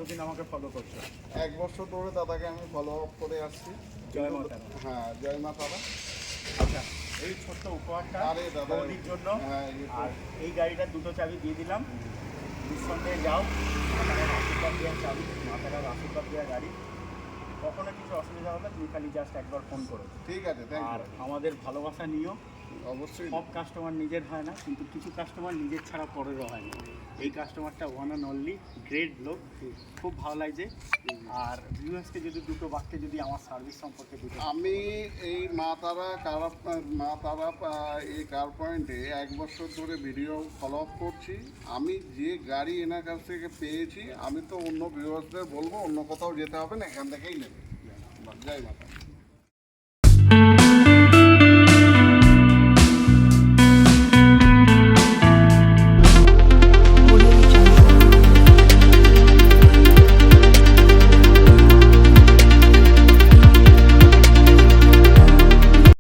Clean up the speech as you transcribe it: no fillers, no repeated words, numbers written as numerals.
কতদিন আমাকে ফলো করছো? 1 বছর ধরে দাদাকে আমি ফলো আপ করে আসছি। জয় মা তারা। হ্যাঁ, জয় মা তারা। আচ্ছা, এই ছোট্ট উপহারটা আরে দাদা, বৌদির জন্য। হ্যাঁ, আর এই গাড়িটার 2টো চাবি দিয়ে দিলাম, নিঃসন্দেহে যাও। মাতারার আশীর্বাদ দেওয়ার চাবি, মাতারার আশীর্বাদ দেওয়া গাড়ি। কখনো কিছু অসুবিধা হলে তুমি খালি জাস্ট একবার ফোন করো। ঠিক আছে, থ্যাংক আর ইউ। আমাদের ভালোবাসা নিও। অবশ্যই। সব কাস্টমার নিজের হয় না, কিন্তু কিছু কাস্টমার নিজের ছাড়া পরেরও হয় না। এই কাস্টমারটা ওয়ান অ্যান্ড অনলি গ্রেট লোক, খুব ভালো লাগছে। আর ভিউয়ার্সকে যদি 2টো বাক্যে যদি আমার সার্ভিস সম্পর্কে আমি এই মা তারা এই কার পয়েন্টে 1 বছর ধরে ভিডিও ফলো আপ করছি। আমি যে গাড়ি এনার কাছ থেকে পেয়েছি, আমি তো অন্য ভিউয়ার্সদের বলবো অন্য কোথাও যেতে হবে না, এখান থেকেই নেবে। জয় মাতা।